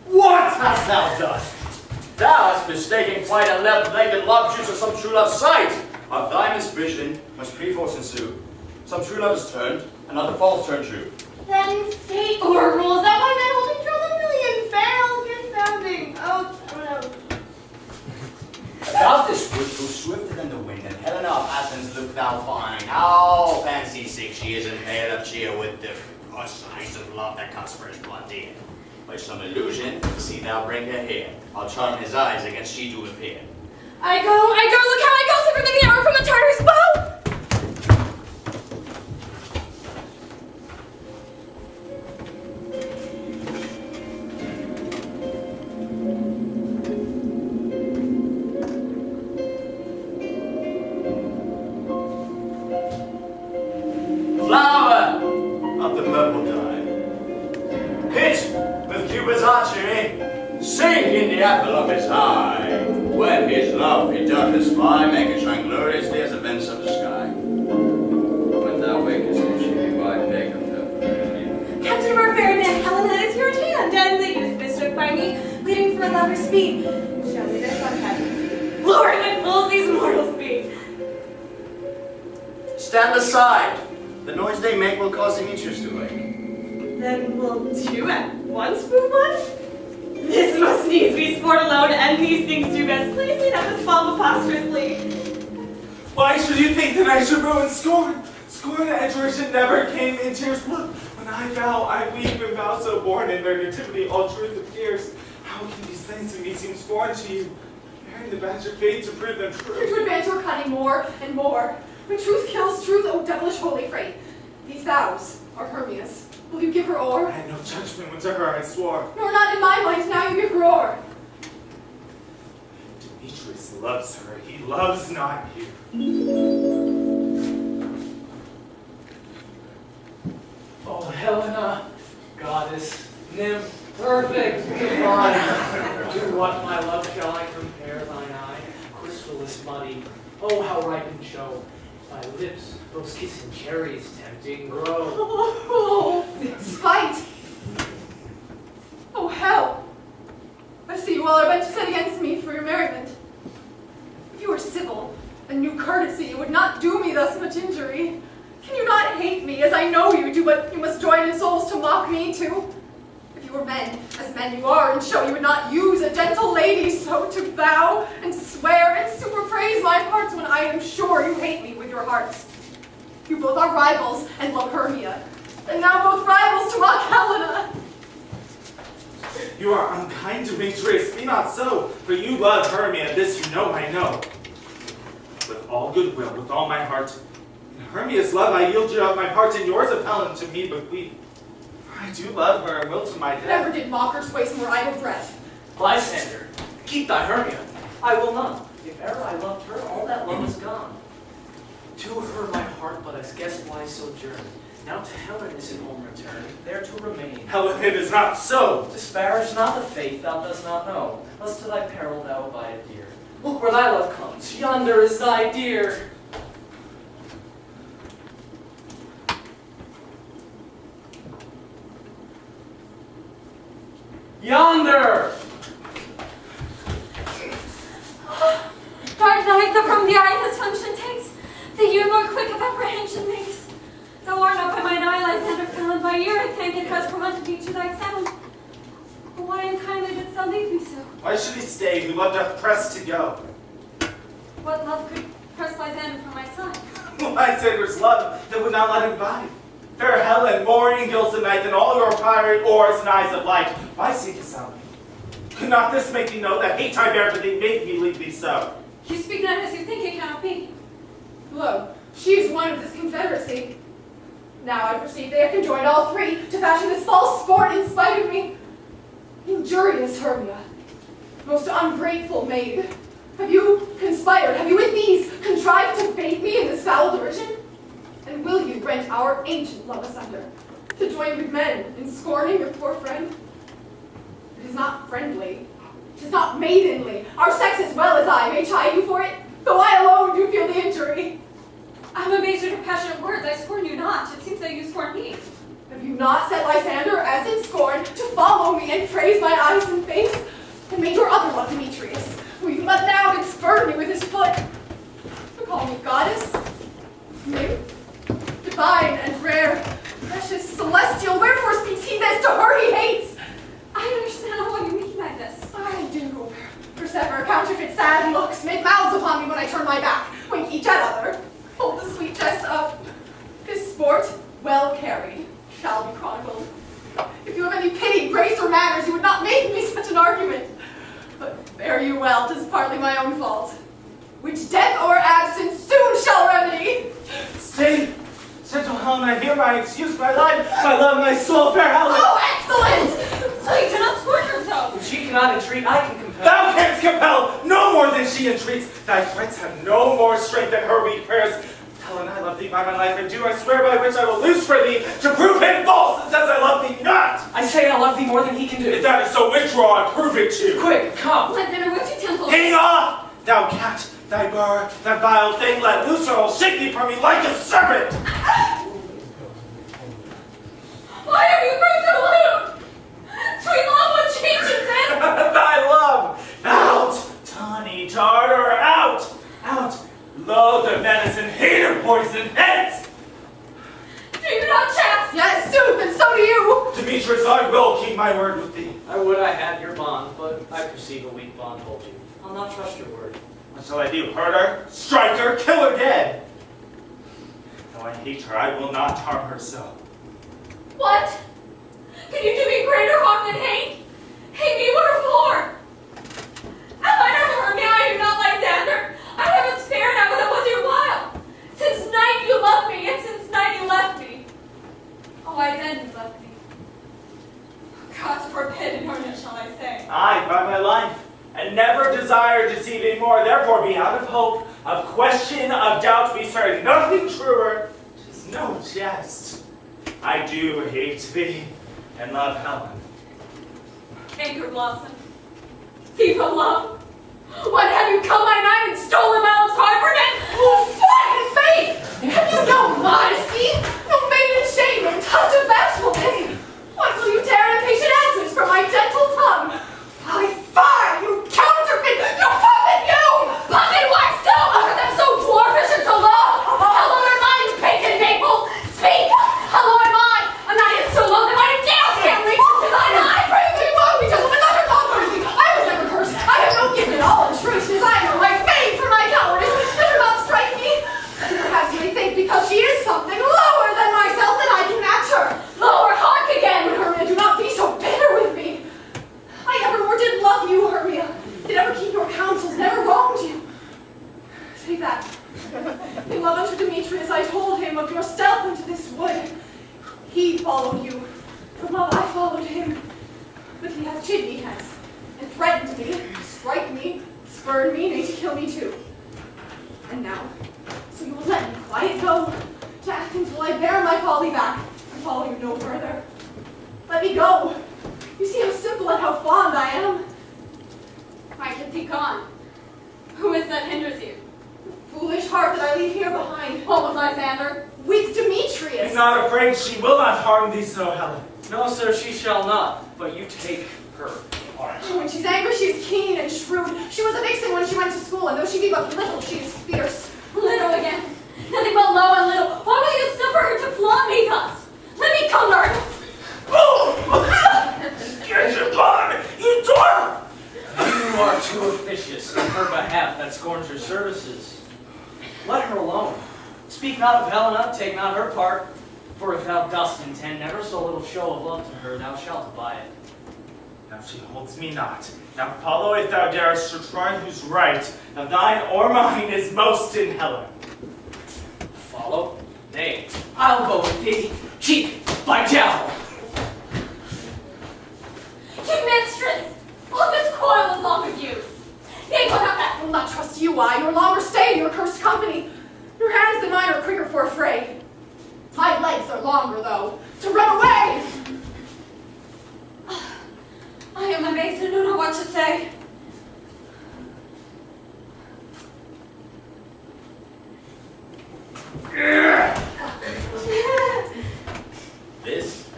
What hast thou done? Thou hast mistaken quite a left-legged love juice for some true love's sight. Of thy misvision must pre-force ensue. Some true love is turned, another false turn true. Then fate or rules that one man holding true 1,000,000 fail confounding. Oh no. About this wood go swifter than the wind, and Helena of Athens look thou fine. Oh, fancy sick she is, and pale of cheer with the eyes of love that cuts first blood dear. By some illusion, see thou bring her here. I'll charm his eyes against she do appear. I go, look how I go, slipper than the arrow from the Tartar's bow! Flower of the purple dye, hit with Cupid's archery, sink in the apple of his eye. When his love he doth espy, make it shine gloriously as the vents of the sky. When thou wakest, if she be by, beg of her. Captain of our fair man, Helena is here at hand, and the youth mistook by me, pleading for a lover's speed. Show me this one, Captain. Lord, what fools these mortals be! Stand aside. The noise they make will cause Demetrius to wake. Then will two at once move one? This must needs be sport alone, and these things do best please me that must fall preposterously. Why should you think that I should ruin scorn? Scorn and adoration never came in tears. Look, when I vow, I weep and vow so born in their nativity, all truth appears. How can these things to me seem scorn to you? Bearing the badge of fate to prove them true. To advance your cunning more and more. When truth kills truth, oh devilish holy freight. These vows are Hermia's. Will you give her o'er? I had no judgment when to her I swore. Nor not in my mind, now you give her o'er. Demetrius loves her, he loves not you. Oh, Helena, goddess, nymph, perfect, divine, to what my love shall I compare thine eye? Crystallis muddy, oh, how ripe and show. Thy lips, those kissing cherries, tempting grow. Oh, spite! Oh, hell! I see you all are bent to set against me for your merriment. If you were civil and knew courtesy, you would not do me thus much injury. Can you not hate me, as I know you do, but you must join in souls to mock me too? If you were men, as men you are, and show you would not use a gentle lady so to vow and swear and super praise my parts when I am sure you hate me with your hearts. You both are rivals and love Hermia, and now both rivals to mock Helena. You are unkind, Demetrius, be not so, for you love Hermia, this you know I know. With all goodwill, with all my heart, in Hermia's love I yield you up my part, and yours appellant to me bequeath. I do love her, and will to my death. Never did mockers waste more idle breath. Lysander, keep thy Hermia. I will not. If ever I loved her, all that love is gone. To her my heart but as guest lies sojourn. Now to Helen is in home return, there to remain. Helen, it is not so. Disparage not the faith thou dost not know, lest to thy peril thou abide it dear. Look where thy love comes, yonder is thy dear. Yonder! Dark night, the from the eye the function takes, the ear more quick of apprehension makes. Thou art not by mine eye, Lysander, found by ear, and can't get pressed from unto thee to thy sound. But why unkindly didst thou leave me so? Why should he stay, who love doth press to go? What love could press Lysander from my side? Lysander's love that would not let him bide. Fair Helen, more angels a night than all your pirate oars and eyes of light. Why seekest thou me? Could not this make thee know that hate I bear to thee made me leave thee so? You speak not as you think it cannot be. Lo, she is one of this confederacy. Now I perceive they have conjoined all three to fashion this false sport in spite of me. Injurious Hermia, most ungrateful maid. Have you conspired, have you with these contrived to bait me in this foul derision? And will you rent our ancient love asunder, to join with men in scorning your poor friend? It is not friendly, it is not maidenly. Our sex as well as I may chide you for it, though I alone do feel the injury. I am amazed at your passionate words. I scorn you not. It seems that you scorn me. Have you not set Lysander as in scorn to follow me and praise my eyes and face, and made your other love Demetrius, who even but now did spurn me with his foot, to call me goddess, nymph, divine and rare, precious, celestial? Wherefore speaks he this to her he hates? I understand what you mean by this. I do. Persever counterfeit sad looks, make mouths upon me when I turn my back, wink each at other, hold the sweet jest up. His sport, well carried, shall be chronicled. If you have any pity, grace, or manners, you would not make me such an argument. But fare you well, 'tis partly my own fault, which death or absence soon shall remedy. Stay, gentle Helen, I hear my excuse, my life, my love, my soul, fair Helen. Oh, excellent! Sweet, do not scorn yourself. If she cannot entreat, I can compel. Thou canst compel no more than she entreats. Thy threats have no more strength than her weak prayers. Helen, I love thee by my life, and do I swear by which I will loose for thee to prove him false and says I love thee not. I say I love thee more than he can do. If that is so, withdraw and prove it to. Quick, come. Lysander, would you temple? Hang off, thou cat, thy burr, that vile thing, let loose or I'll shake thee from me like a serpent. Why are you growing so lewd? Sweet love, what changes it? Thy love, out, tawny tartar, out, out. Loathe the medicine, hate her poison, hence! Do you not chastise? Yes, sooth, and so do you. Demetrius, I will keep my word with thee. I would I had your bond, but I perceive a weak bond hold you. I'll not trust your word. What shall I do? Hurt her? Strike her? Kill her dead? Though I hate her, I will not harm her so. What? Can you do me greater harm than hate? Hate me wherefore? Have I not heard me? I am not Lysander. I haven't spared now as it was your while. Since night you loved me, and since night you left me. Oh, why then you left me? God's forbid, nor yet shall I say. Aye, by my life, and never desire deceiving more. Therefore be out of hope, of question, of doubt, be certain. Nothing truer, 'tis no jest. I do hate thee, and love Helen. Anchor blossom, thief of love. When have you come by night and stolen my love's heart? Forget! Oh, flight and faith! Have you no modesty, no maiden shame, no touch of bashfulness? What will you tear impatient answers from my gentle tongue? Fie, fie, you counterfeit, you puppet, you! Puppet, why so? Are them so dwarfish and so low? How low am I, you bacon maple? Speak! How low am I? I'm not even so low that my nails can't reach into thine eye! Pray me, woe me, gentlemen, let her not hurt me. I was never cursed. I have no gift at all in truth, as I know my fame for my cowardice. Let her not strike me. And perhaps you may think because she is something lower than myself that I can match her. Lower, hark again! Hermia, do not be so bitter with me. I evermore did love you, Hermia. Did ever keep your counsels, never wronged you. Say that. In love unto Demetrius, I told him of your stealth into this wood. He followed you. From love, I followed him. But he hath chid me hence, and threatened me, strike me, spurn me, nay, to kill me too. And now, so you will let me quiet go. To Athens will I bear my folly back, and follow you no further. Let me go. You see how simple and how fond I am. I can be gone. Who is that hinders you? Foolish heart that I leave here behind. What was Lysander? With Demetrius. Be not afraid, she will not harm thee so, Helen. No, sir, she shall not, but you take her part. When she's angry, she is keen and shrewd. She was a vixen when she went to school, and though she be but little, she is fierce. Little again. Nothing but low and little. Why will you suffer her to flaunt me thus? Let me come, learn. Get your blood, you dwarf! You are too officious on her behalf that scorns her services. Let her alone. Speak not of Helena, take not her part. For if thou dost intend never so little show of love to her, thou shalt abide it. Now she holds me not. Now follow if thou darest to try whose right of thine or mine is most in Helen. Follow? Nay, I'll go with thee, cheek by jowl. You mistress! All this coil is long of you. Nay, put up that. I will not trust you, I, nor longer stay in your cursed company. Your hands than mine are quicker for a fray. My legs are longer, though, to run away. I am amazed and don't know what to say. This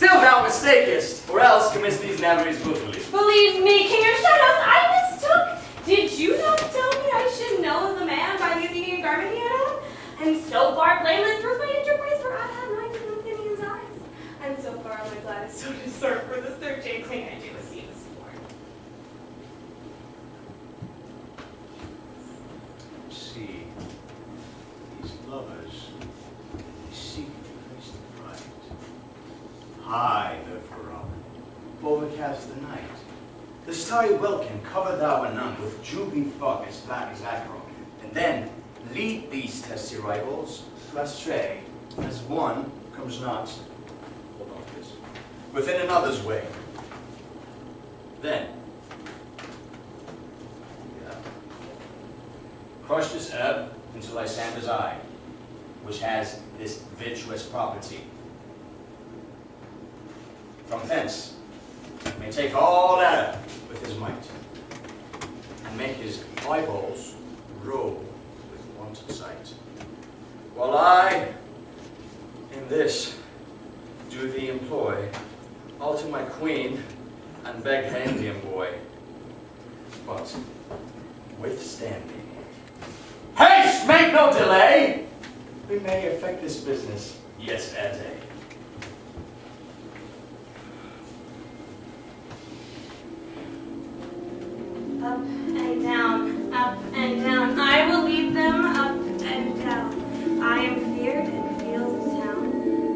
Still thou mistakest, or else commits these knaveries willfully. Believe me, King of Shadows, I mistook. Did you not tell me I should know the man by the Athenian garment he had on? And so far blameless proves my enterprise, for I have light in Athenian's eyes. And so far my glad is so deserved for this third day cling I do see this morn. See, these lovers, they seek a place to fright. High therefore up, overcast the night. The starry welkin cover thou anon with juby fog as black as acro, and then lead these testy rivals astray, as one comes not, hold on please, within another's way. Then, crush this herb into Lysander's eye, which has this virtuous property. From thence, he may take all that with his might, and make his eyeballs roll with want of sight. While I, in this, do thee employ, alter my queen, and beg her Indian boy, but withstanding. Haste, make no delay! We may effect this business, yes, ere day. Up and down, up and down. I will lead them up and down. I am feared in fields of town.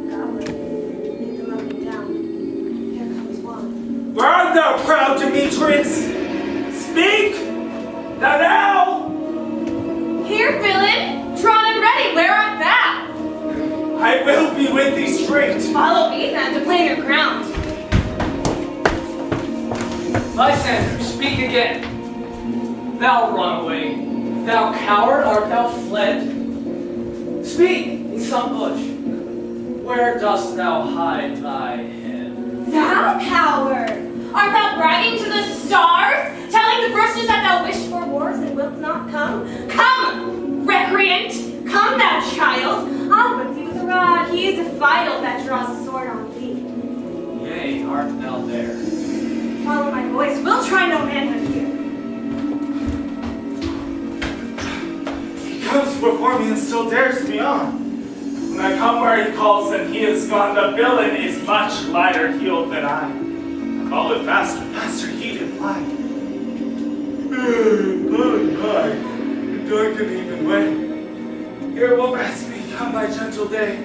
God will lead them up and down. Here comes one. Where art thou, proud Demetrius? Speak! Thou now! Here, villain, drawn and ready. Where art thou? I will be with thee straight. Follow me then to plainer ground. Lysander, speak again. Thou runaway, thou coward, art thou fled? Speak, in some bush, where dost thou hide thy head? Thou coward! Art thou bragging to the stars, telling the brushes that thou wished for wars and wilt not come? Come, recreant! Come, thou child! I'll whip thee with a rod. He is a vital that draws a sword on thee. Yea, art thou there? Follow my voice. We'll try no manhood here. He comes before me and still dares me on. When I come where he calls and he is gone, the villain is much lighter heeled than I. I call it faster, faster he did fly. Oh, the dark and even way. Here will rest me, come thy gentle day.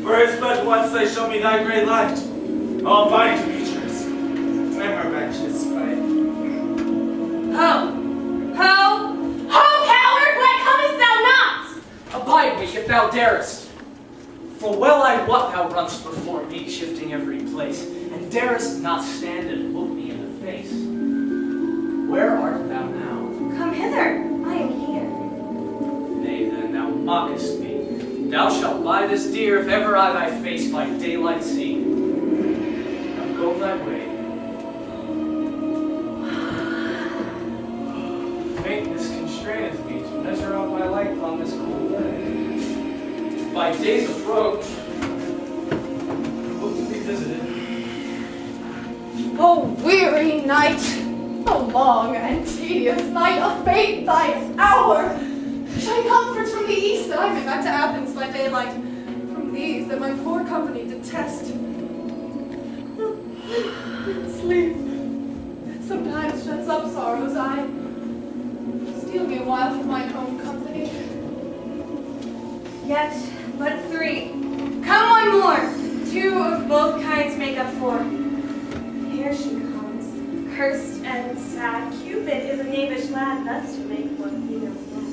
For as but once they show me thy great light, I'll find Demetrius, when revenge is spite. Ho! Ho! Ho, coward! Why comest thou not? Abide me if thou darest. For well I wot thou runn'st before me, shifting every place, and darest not stand and look me in the face. Where art thou now? Come hither. I am here. Nay, then thou mockest me. Thou shalt buy this dear if ever I thy face by daylight see. Now go thy way. Faintness constraineth me to measure out my length on this cool day. By day's approach, look to be visited. O weary night, O long and tedious night, abate thy hour. Shine comforts from the east that I may back to Athens by daylight, from these that my poor company detest. Sleep, that sometimes shuts up sorrow's eye. Steal me a while from mine own company. Yet but three. Come one more. Two of both kinds make up four. Here she comes, cursed and sad. Cupid is a knavish lad, thus to make one female's mad.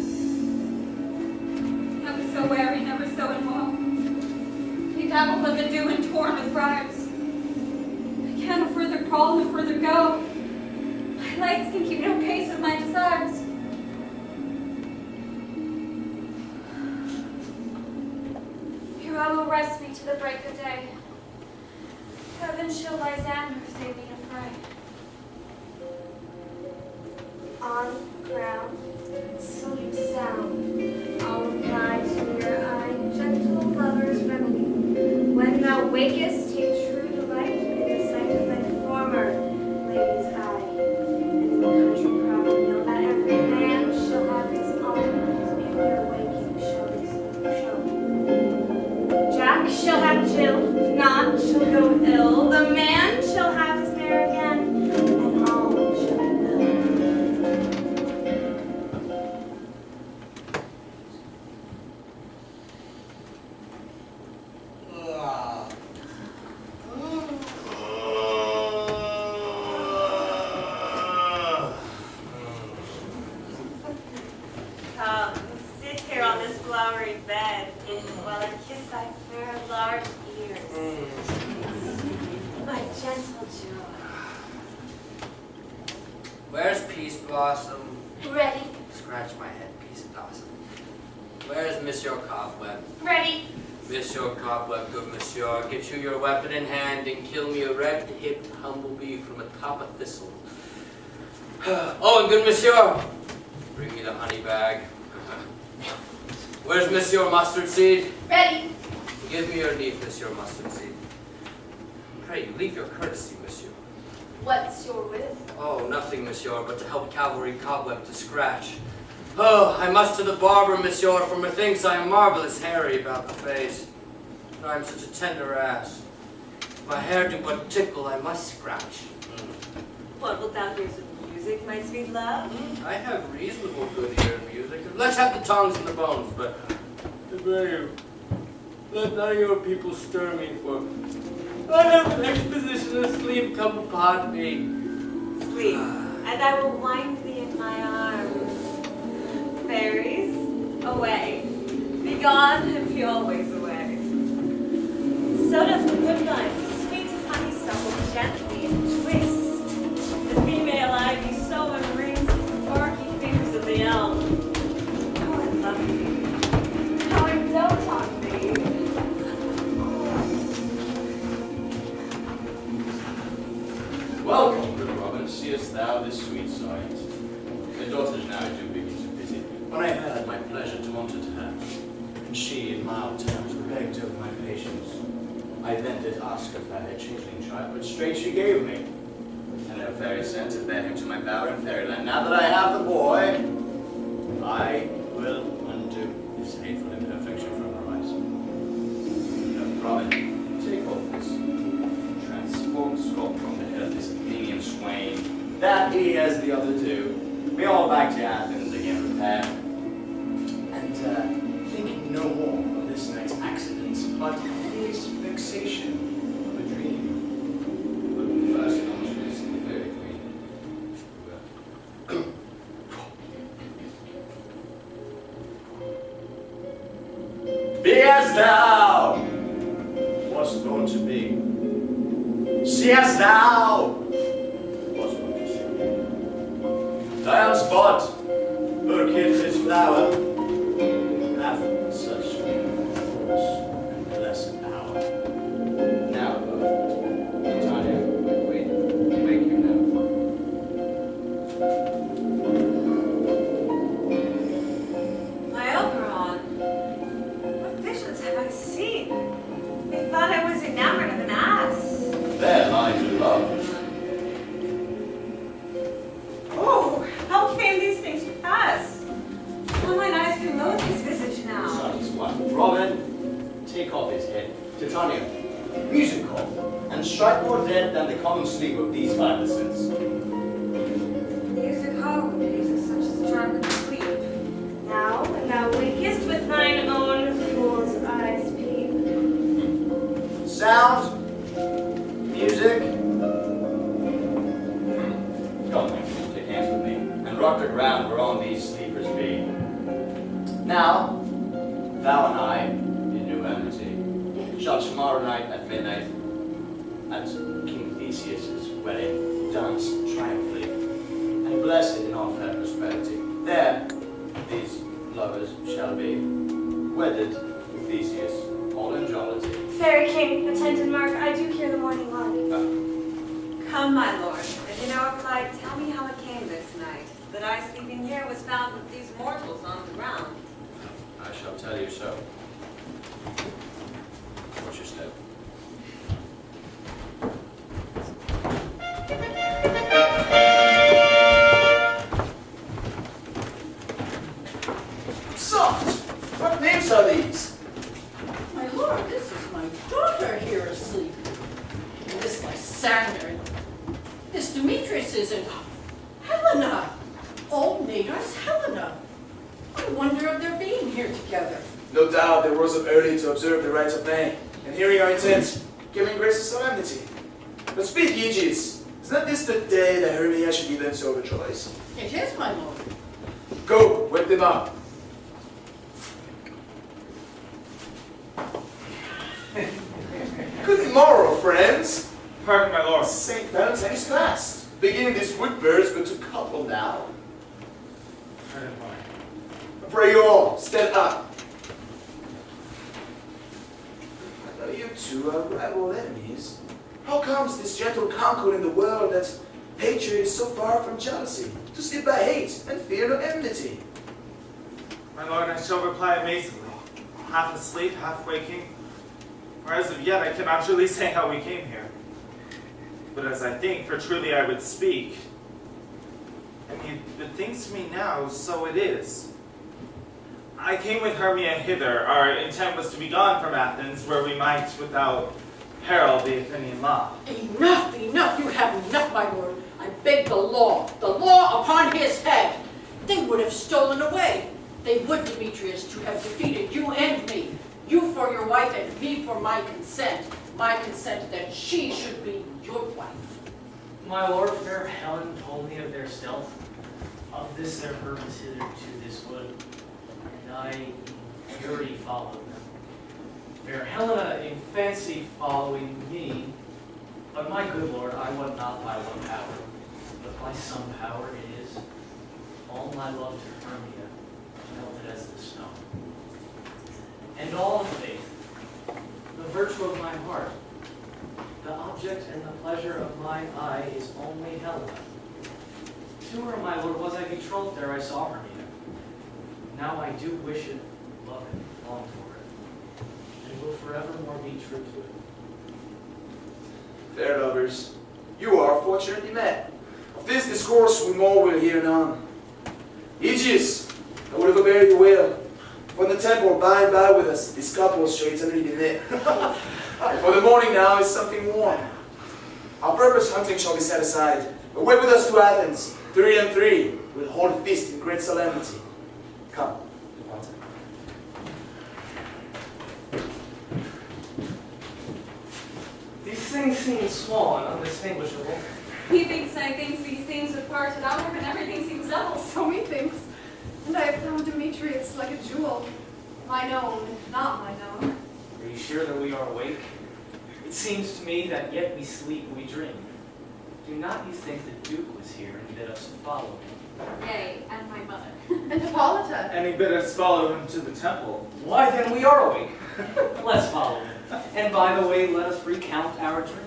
Never so wary, never so involved. He dabbled with the dew and torn with briars. I can no further crawl, no further go. My legs can keep no pace with my desires. Here I will rest me to the break of day. Heaven shield Lysander if they be afraid. On ground, sleep sound. I'll lie to your eye, gentle lover's remedy. When thou wakest, take true to shall not shall go ill. The man shall have his mare again, and all shall be well. Come, sit here on this flowery bed while I kiss thy fair large ears. My gentle joy. Where's Peace Blossom? Ready, Scratch my head, Peace Blossom. Where's Monsieur Cobweb? ready. Monsieur Cobweb, good monsieur, get you your weapon in hand and kill me a red-hipped humblebee from atop a thistle. Oh, and good monsieur, bring me the honey bag. Where's Monsieur Mustard Seed? Ready. Give me your leaf, Monsieur Mustard Seed. Pray you, leave your courtesy, monsieur. What's your will? Oh, nothing, monsieur, but to help cavalry Cobweb to scratch. Oh, I must to the barber, monsieur, for methinks I am marvelous hairy about the face. And I am such a tender ass. If my hair do but tickle, I must scratch. What wilt thou hear some music, my sweet love? I have reasonable good ear in music. Let's have the tongues and the bones, but let none of your people stir me, for I have an exposition of sleep come upon me. Sleep, and I will wind thee in my arms. Fairies, away. Be gone and be always away. So doth the woodbine, sweet honeysuckle, gently twist. The female ivy so enrings the barky fingers of the elm. How I love thee. How I dote on thee. Welcome, good Robin. Seest thou this sweet sight? The daughters now do begin to pity. When I heard, my pleasure taunted her, and she in mild terms begged of my patience. I then did ask of her a changeling child, which straight she gave me. And her fairy sent to bear him to my bower in fairyland. Now that I have the boy, I will undo this hateful imperfection from her eyes. Now, Robin, take off this transformed sculpt from the head of this Athenian swain, that he, as the other two, be all back to Athens again repaired. And thinking no more of this night's accidents, but fierce vexation of a dream. But first, I must visit the fairy queen. Be as thou wast born to be. See as thou wast born to see. Thy own spot, orchid its flower, hath such thoughts and blessed hour. Now, Tanya, wake you now. My Oberon, what visions have I seen? I thought I was enamored of an ass. There lies your love. Oh, how came these things to pass? How mine eyes do loathe this visage now? Son's one. Robin, take off his head. Titania, music hall, and strike more dead than the common sleep of these violets. Music ho, music such as drunken sleep. Now, when thou wakest with thine own fool's eyes peep. Sound, music. Come, take hands with me, and rock the ground whereon these sleepers be. Now, thou and I, in new amity, shall tomorrow night at midnight, at King Theseus' wedding, dance triumphantly, and blessed in all fair prosperity. There, these lovers shall be wedded with Theseus, all in jollity. Fairy King, attendant Mark, I do hear the morning light. Come, my lord, if you know of light, tell me how it came this night, that I sleeping here was found with these mortals on the ground. I shall tell you so. Watch your step. Soft! What names are these? My lord, this is my daughter, here asleep. And this Lysander, this Demetrius isn't. Helena! Old Nader's Helena. I wonder if they're being here together. No doubt they rose up early to observe the rites of May, and hearing our intent, giving grace of solemnity. But speak, Aegeus, is not this the day that Hermia should be then so rejoice? It is, my lord. Go, wake them up. Good morrow, friends. Pardon, my lord. St. Valentine is fast. Beginning this wood birds, but to couple now. Pardon, my I pray you all, stand up. I know you two are rival enemies. How comes this gentle concord in the world that hatred is so far from jealousy, to sleep by hate and fear no enmity? My lord, I shall reply amazingly, half asleep, half waking. For as of yet, I cannot truly say how we came here. But as I think, for truly I would speak. And it thinks to me now, so it is. I came with Hermia hither. Our intent was to be gone from Athens, where we might, without peril, the Athenian law. Enough, enough, you have enough, my lord. I beg the law upon his head. They would have stolen away. They would, Demetrius, to have defeated you and me. You for your wife and me for my consent. My consent that she should be your wife. My lord, fair Helen told me of their stealth, of this their purpose hither to this wood, and I in fury followed them. Fair Helena in fancy following me, but my good lord, I wot not by what power, but by some power it is. All my love to Hermia melted as the snow. And all faith, the virtue of my heart, the object and the pleasure of mine eye is only Helena. To her, my lord, was I betrothed there I saw Hermia. Now I do wish it, love it, long for it, and will forevermore be true to it. Fair lovers, you are fortunately met. Of this discourse we more will hear anon. Aegeus, I would have obeyed your will. From the temple, by and by with us, this couple shall eternally be knit. For the morning now is something warm. Our purpose hunting shall be set aside. Away with us to Athens, 3 and 3, we'll hold a feast in great solemnity. Come, Martin. These things seem small and undistinguishable. He thinks I think these things with parted outward and everything seems double. So methinks. And I have found Demetrius like a jewel. Mine own, not mine own. Are you sure that we are awake? It seems to me that yet we sleep, we dream. Do not you think the Duke was here and bid us follow him? Yea, and my mother. And Hippolyta. And he bid us follow him to the temple. Why then we are awake. Let's follow him. And by the way, let us recount our dreams.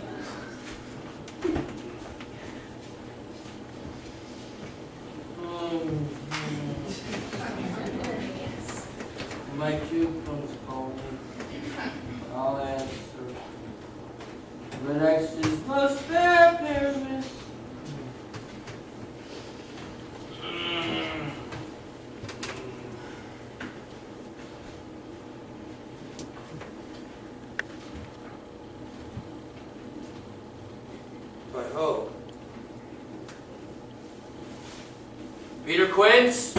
My coupons call me. I'll answer. The next is most fair pyramid. But ho. Peter Quince?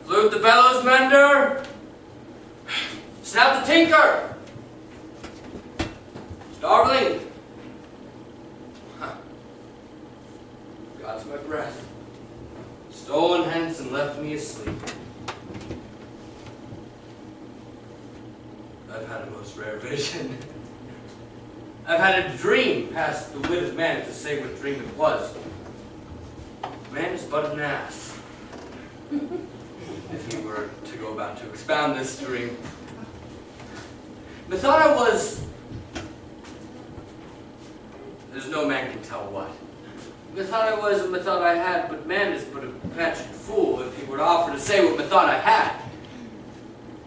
Flute the bellows mender? Snap the tinker? Starveling? Huh. God's my breath. Stolen hence and left me asleep. I've had a most rare vision. I've had a dream past the wit of man to say what dream it was. Man is but an ass. If you were to go about to expound this dream. Methought I was... There's no man can tell what. Methought I was and methought I had, but man is but a patched fool if he were to offer to say what methought I had.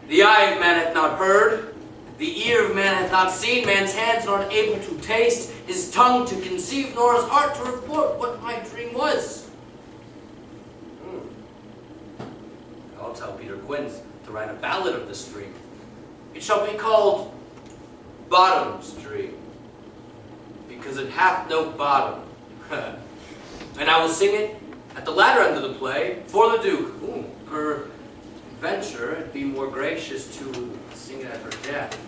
The eye of man hath not heard, the ear of man hath not seen, man's hands not able to taste, his tongue to conceive, nor his heart to report what my dream was. I'll tell Peter Quince to write a ballad of this dream. It shall be called bottom's dream, because it hath no bottom. And I will sing it at the latter end of the play for the Duke, whom, peradventure, it'd be more gracious to sing it at her death.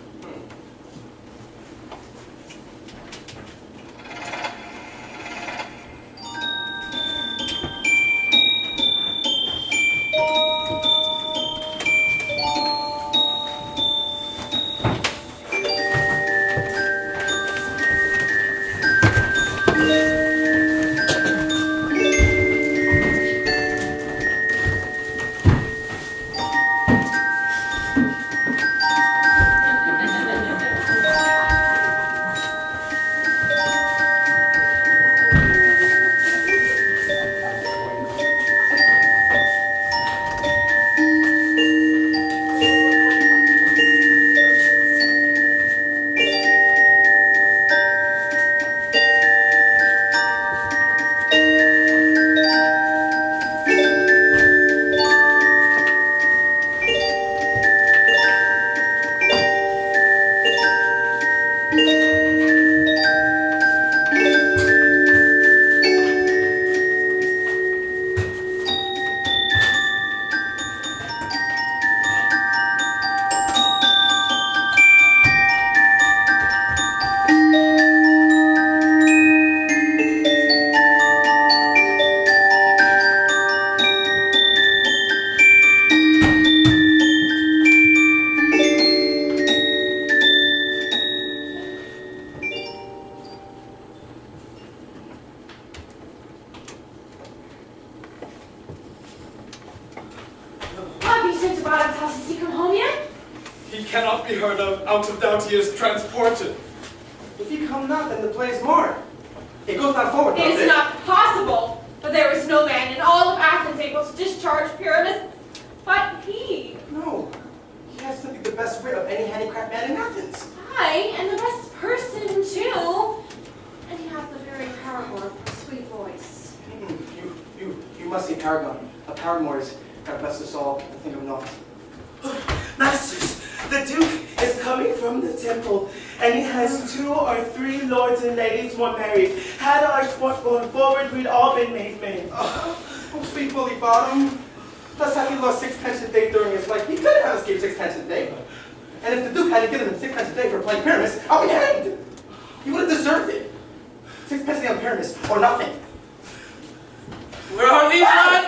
He cannot be heard of. Out of doubt he is transported. If he come not, then the play is marred. It goes not forward, It is not possible, but there is no man in all of Athens able to discharge Pyramus but he. No. He has to be the best wit of any handicraft man in Athens. Aye, and the best person too. And he hath the very paramour of a sweet voice. You must see Paragon. A paramour is kind of best us all, I think of not. Masters, the Duke is coming from the temple, and he has 2 or 3 lords and ladies more married. Had our sport gone forward, we'd all been made men. Oh, sweet bully bottom. Thus had he lost 6 pence a day during his life, he could have escaped 6 pence a day. And if the Duke hadn't given him 6 pence a day for playing Pyramus, I'll be hanged. He would have deserved it. 6 pence a day on Pyramus, or nothing. Where are these lads,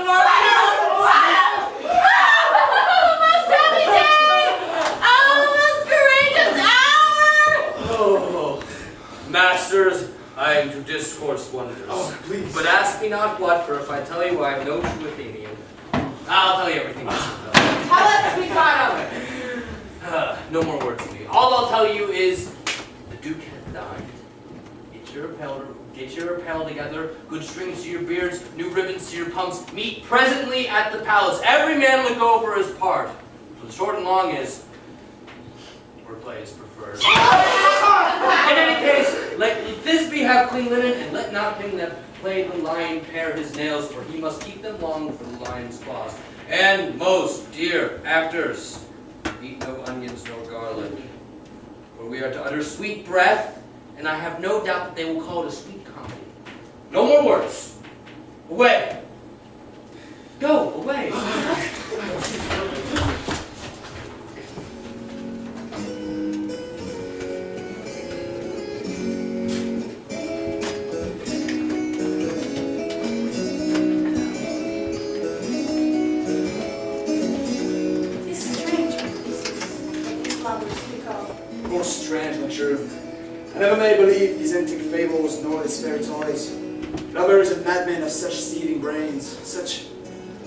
Masters, I am to discourse wonders. Oh, please. But ask me not what, for if I tell you I am no true Athenian, I'll tell you everything. Tell us, sweet bottom. No more words to me. All I'll tell you is, the Duke hath dined. Get your apparel together, good strings to your beards, new ribbons to your pumps. Meet presently at the palace. Every man look over his part. So the short and long is, wordplay is preferred. In any case, let Thisbe have clean linen, and let not him that played the lion pare his nails, for he must keep them long for the lion's claws. And most dear actors, eat no onions nor garlic, for we are to utter sweet breath, and I have no doubt that they will call it a sweet comedy. No more words. Away. Go, away. Most strange, not true. I never may believe these antique fables nor these fairy toys. Lovers and madmen of such seething brains, such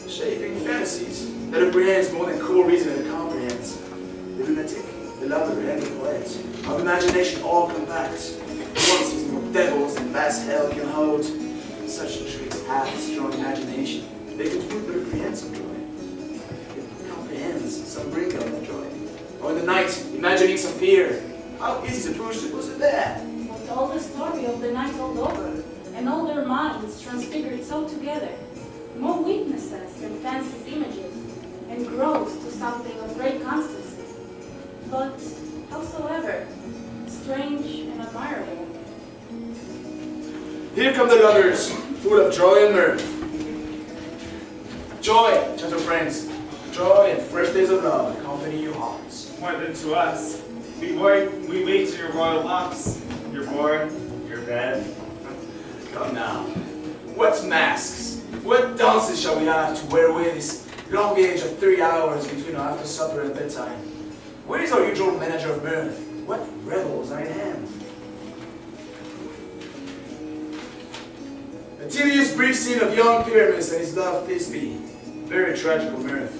shaping fantasies, that apprehends more than cool reason it comprehends. The lunatic, the lover, and the poet, of imagination all compact. One sees more devils than vast hell can hold. Such tricks have strong imagination. They can prove their apprehensive joy. It comprehends some bring of that joy. Or in the night, imagining some fear. How easy to push it was it there? But all the story of the night all over, and all their minds transfigured so together, more witnesses than fancy's images, and grows to something of great constancy. But, howsoever, strange and admirable. Here come the lovers, full of joy and mirth. Joy, gentle friends, joy and fresh days of love accompany your hearts. More than to us. We wait to your royal locks, your board, your bed. Come now. What masks, what dances shall we have to wear away this long age of 3 hours between our after supper and bedtime? Where is our usual manager of mirth? What revels are in hand? A tedious brief scene of young Pyramus and his love Thisbe. Very tragical mirth.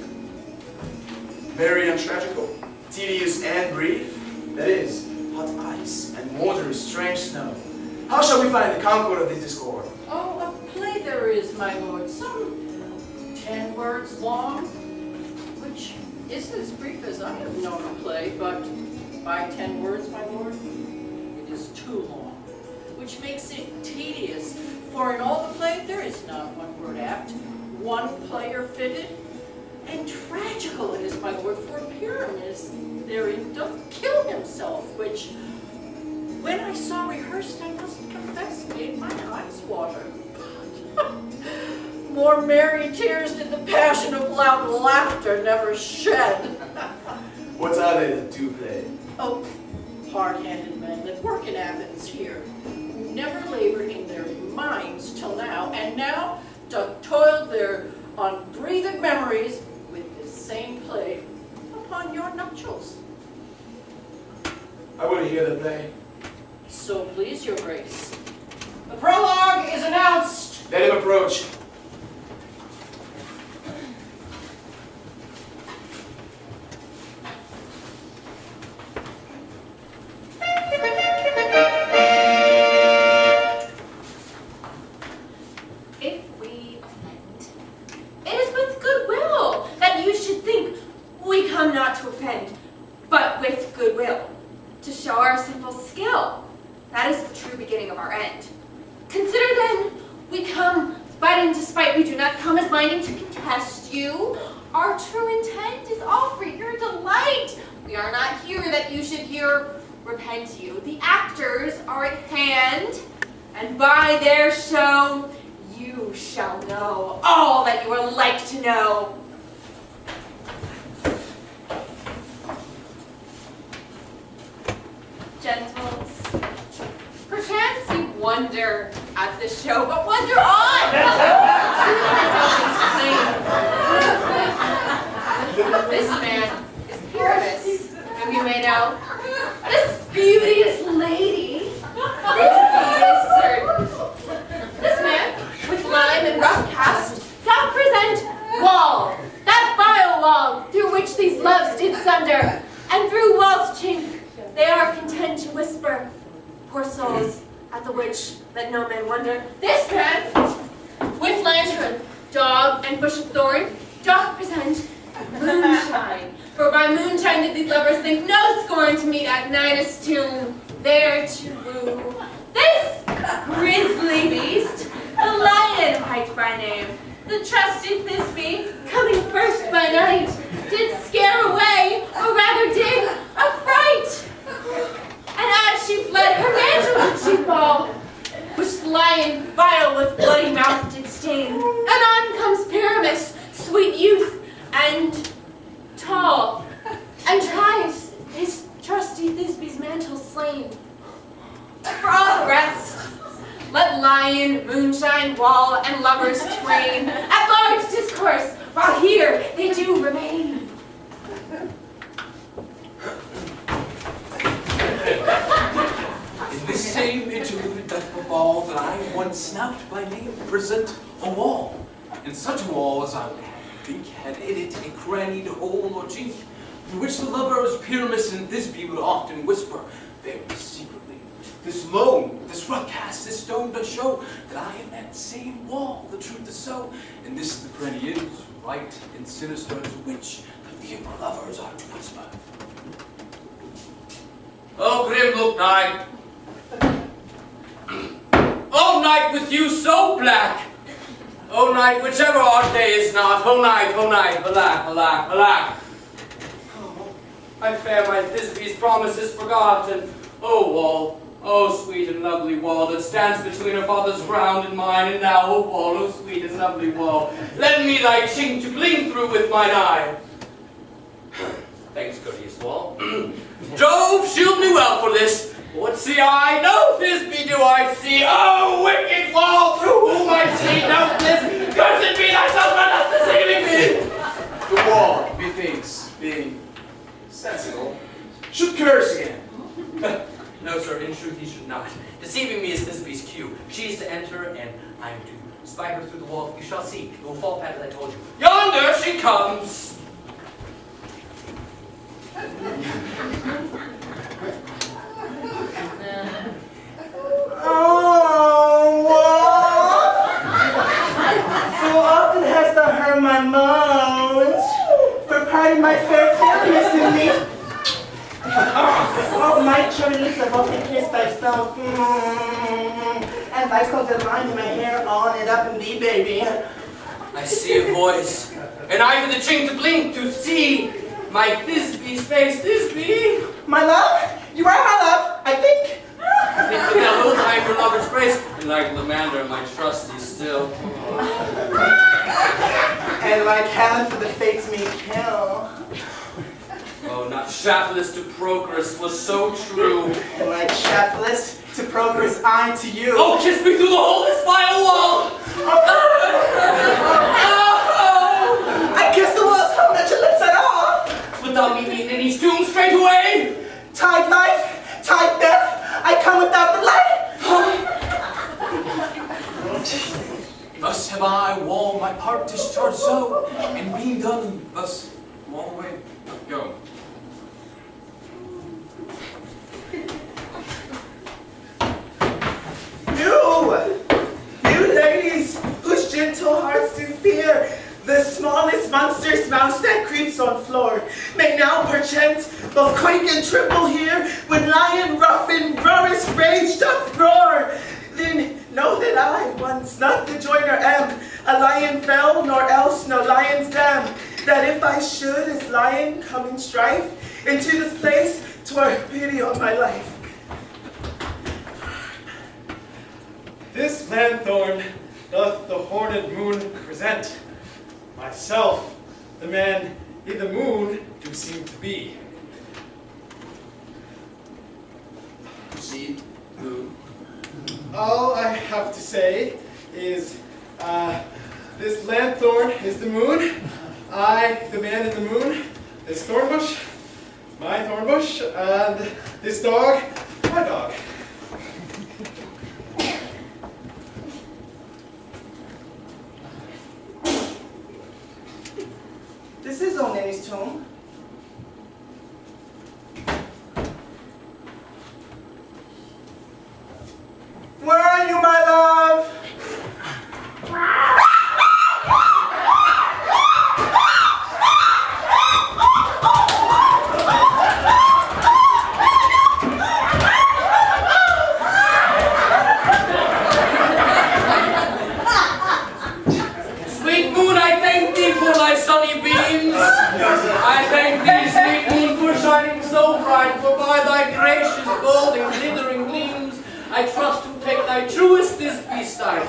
Merry and tragical. Tedious and brief. That is, hot ice and wondrous strange snow. How shall we find the concord of this discord? Oh, a play there is, my lord, some 10 words long, which isn't as brief as I have known a play, but by 10 words, my lord, it is too long, which makes it tedious, for in all the play there is not one word apt, one player fitted, and tragical it is, my lord, for Pyramus therein doth kill himself, which, when I saw rehearsed, I must confess, made my eyes water. More merry tears did the passion of loud laughter never shed. What are they that do play? Oh, hard-handed men that work in Athens here, who never labored in their minds till now, and now doth toil their unbreathed memories with this same play upon your nuptials. I will hear the play. So please your grace. The prologue is announced. Let him approach. If we offend, it is with goodwill that you should think we come not to offend, but with goodwill, to show our simple skill. That is the true beginning of our end. Consider then, we come, but in despite we do not come as minding to contest you. Our true intent is all for your delight. We are not here that you should hear repent you. The actors are at hand, and by their show you shall know all that you are like to know. Gentles, perchance you wonder at the show, but wonder on! This man is Pyramus, whom you may know. This beauteous lady, this beauteous certain. This man, with lime and rough cast, doth present wall, that vile wall, through which these loves did sunder, and through wall's chink they are content to whisper, poor souls, at the which let no man wonder. This man, with lantern, dog, and bush of thorn, doth present moonshine. For by moonshine did these lovers think no scorn to meet at Ninus' tomb, there to woo. This grisly beast, the lion hight by name, the trusty Thisbe, coming first by night, did scare away, or rather did affright. And as she fled, her mantle did she fall, which the lion, vile with bloody mouth, did stain. Anon comes Pyramus, sweet youth, and tall, and tries his trusty Thisbe's mantle slain. For all the rest, let lion, moonshine, wall, and lovers twain at large discourse, while here they do remain. In this same interlude doth befall that I once snapped by name present a wall, and such a wall as I would think had in it a crannied hole or chink, through which the lovers Pyramus and Thisbe would often whisper very secretly. This moan, this rough cast, this stone does show that I am that same wall, the truth is so, and this the cranny is, right and sinister, to which the dear lovers are to whisper. Oh, grim look night. Oh, night with you so black. Oh, night, whichever our day is not. Oh, night, alack, alack, alack. Oh, I fear my Thisbe's promises forgotten. O wall, O sweet and lovely wall that stands between a father's ground and mine, and now, O wall, O sweet and lovely wall, lend me thy chink to gleam through with mine eye. Thanks, courteous wall. Jove, shield me well for this. What see I? No Thisbe do I see. Oh, wicked wall, through whom I see no bliss. Cursed be thyself for thus deceiving me. The wall, methinks, being sensible, should curse again. No, sir, in truth he should not. Deceiving me is Thisbe's cue. She is to enter, and I am to spy her through the wall. You shall see. It will fall pat as I told you. Yonder she comes. Oh, so often hast thou heard my moans for parting my fair fairness to me. Oh, my children have often kissed thy snout, and thy clothes that lines my hair on and up in thee, baby. I see a voice, and I for the chink to blink to see my Thisbe's face. Thisbe! My love? You are my love, I think. I think with that little time your lover's grace, and like Lamander, my trusty still. And like Helen for the fates me kill. Oh, not Shaftless to Procrus was so true. And like Shaftless to Procrus, I to you. Oh, kiss me through the hole of this vile wall! I kiss the walls, how much your lips at all? Wilt thou meet me in Ninny's tomb straight away? Tide life, tide death, I come without the light. Thus have I, wall, my part discharged so, and being done thus, wall away, go. You ladies, whose gentle hearts do fear the smallest monster's mouse that creeps on floor, may now perchance both quake and tremble here when lion rough in roarous rage doth roar. Then know that I once not the joiner am, a lion fell, nor else no lion's dam. That if I should as lion come in strife into this place, 'twere pity on my life. This lanthorn doth the horned moon present. Myself, the man i' the moon do seem to be. See, moon. All I have to say is, this lanthorn is the moon, I, the man in the moon, this thornbush, my thornbush, and this dog, my dog. This is old Nanny's tomb. Where are you, my love? Sweet moon, I thank thee for thy sunny beams. I thank thee, sweet moon, for shining so bright, for by thy gracious gold and glittering gleams, I trust to take thy truest Thisbe sight.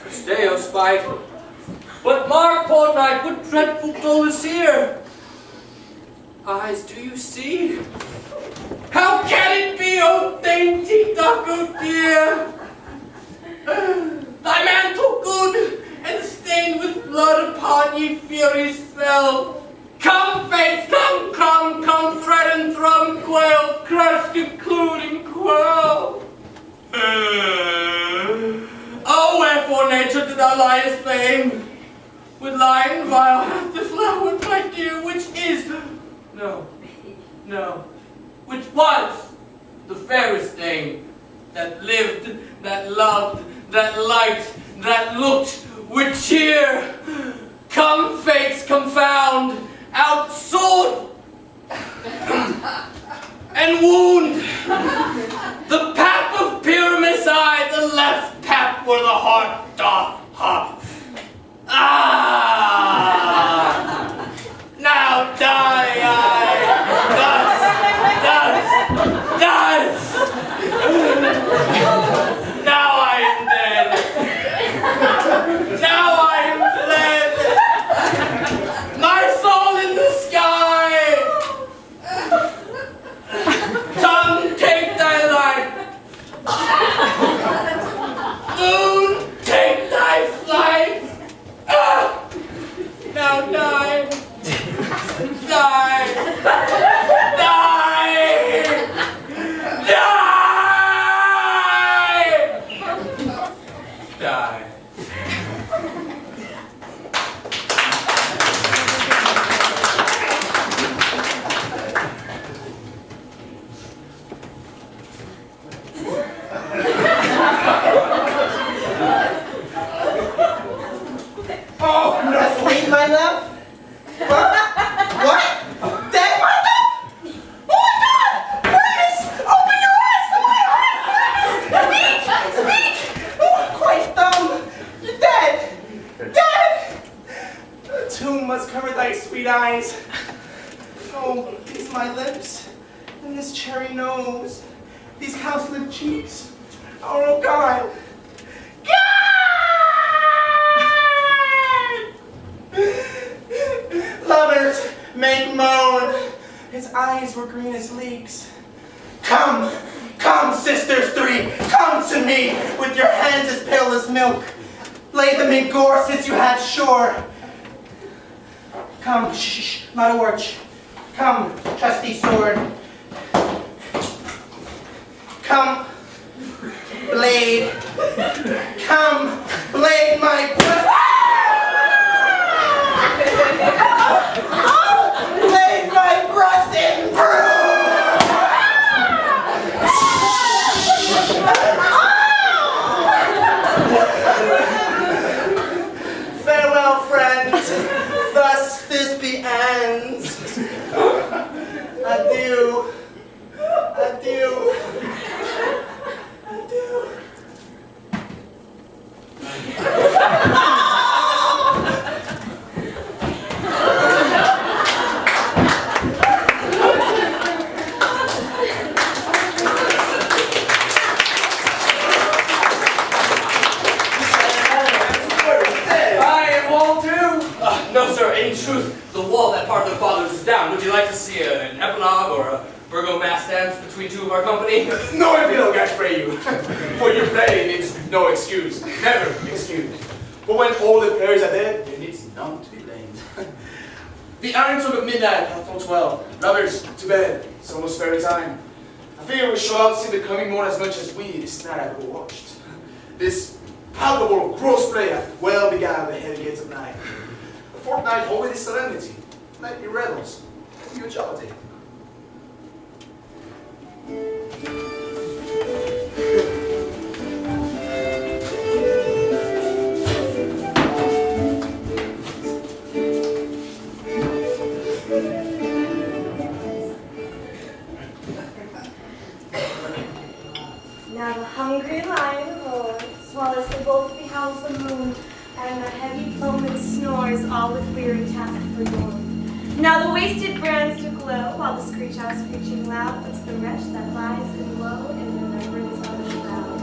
Stay, O spite. But mark, poor knight, what dreadful goal is here? Eyes, do you see? How can it be, O dainty duck, O dear? Thy mantle good, and stained with blood upon ye furies fell. Come, fates, come, come, thread and thrum, quail, crush, conclude, and quell. Oh, wherefore nature did thou liest fame? With lying vile hath the flower, my dear, which is, which was the fairest dame, that lived, that loved, that liked, that looked with cheer. Come, fates, confound, outsword and wound. The pap of Pyramus I, the left pap where the heart doth hop. Ah! Now die I thus. sweet eyes. Oh, these my lips, and this cherry nose, these cowslip cheeks. Oh God! God! Lovers make moan. His eyes were green as leeks. Come, come, sisters three, come to me with your hands as pale as milk. Lay them in gore since you have shore. Come, shh, not a word. Come, trusty sword. Come, blade. Come, blade my breast. Blade my breast in bruise. Farewell, friends. Thus Thisbe ends. Adieu. Adieu. Adieu. No, sir, in truth, the wall that part of the fathers is down. Would you like to see an epilogue or a burgomass dance between two of our company? No epilogue, I pray you. For your play needs no excuse. Never excuse. But when all the players are dead, there needs none to be blamed. The iron talk of midnight hath told 12. Lovers, to bed. It's almost fairy time. I fear we shall see the coming morn as much as we this night have watched. This palpable gross play hath well begun the heavy gates of night. A fortnight holding this solemnity. Let me revels. Let me jollity. Now the hungry lion roars, while as the wolf beholds the moon, and the heavy foeman snores, all with weary task forlorn. Now the wasted brands do glow, while the screech owl screeching loud puts the wretch that lies in woe in remembrance of a shroud.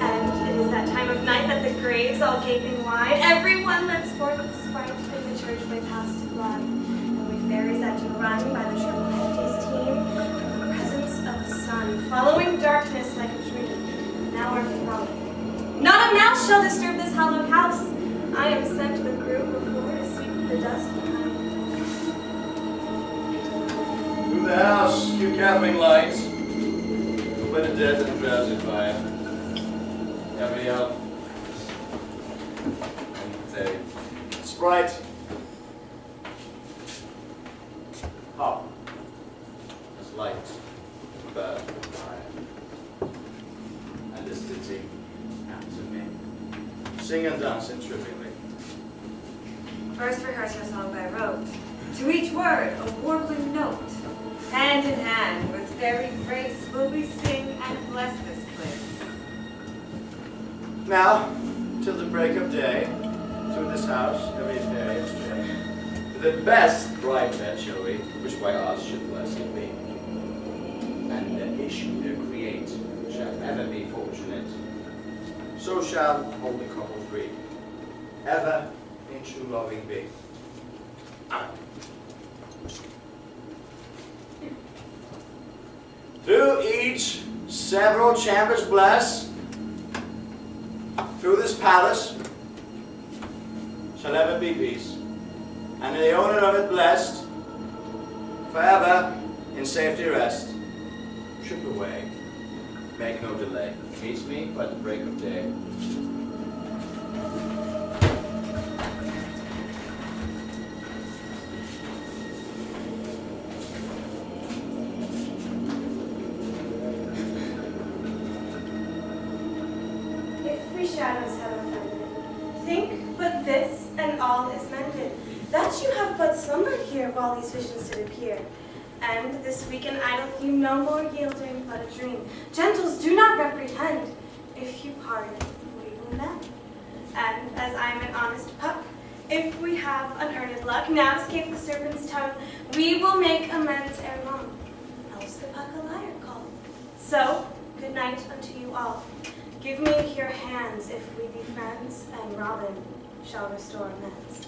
And it is that time of night that the graves all gaping wide, everyone lets forth its sprite, and the church way past to glide. And we fairies that do run by the triple hefty's team, from the presence of the sun, following darkness like a dream, now are frolic. Not a mouse shall disturb this hallowed house. I am sent with group before to sweep the dust behind. Through the house, you camping lights. By the death and drowsy fire. Every help. And say, Sprite. Hop. As light. Bird. Fire. And this ditty. Answer me. Sing and dance in trippingly. First rehearse your song by rote. To each word, a warbling note. Hand in hand, with fairy grace, will we sing and bless this place. Now, till the break of day, through this house, every fairy is stray. To the best bright bed shall we, which by us should blessed be. And the issue there create shall ever be fortunate. So shall all the couple free, ever in true loving be. Through each several chambers bless, through this palace shall ever be peace, and the owner of it blessed, forever in safety rest. Trip away, make no delay, meets me by the break of day. Shadows have offended. Think but this, and all is mended. That you have but slumbered here while these visions did appear. And this weak and idle you no more yielding but a dream. Gentles, do not reprehend. If you pardon, we will mend. And as I am an honest pup, If we have unearned luck, now escape the serpent's tongue, we will make amends ere long. Else the puck a liar call. So, good night unto you all. Give me your hands if we be friends, and Robin shall restore amends.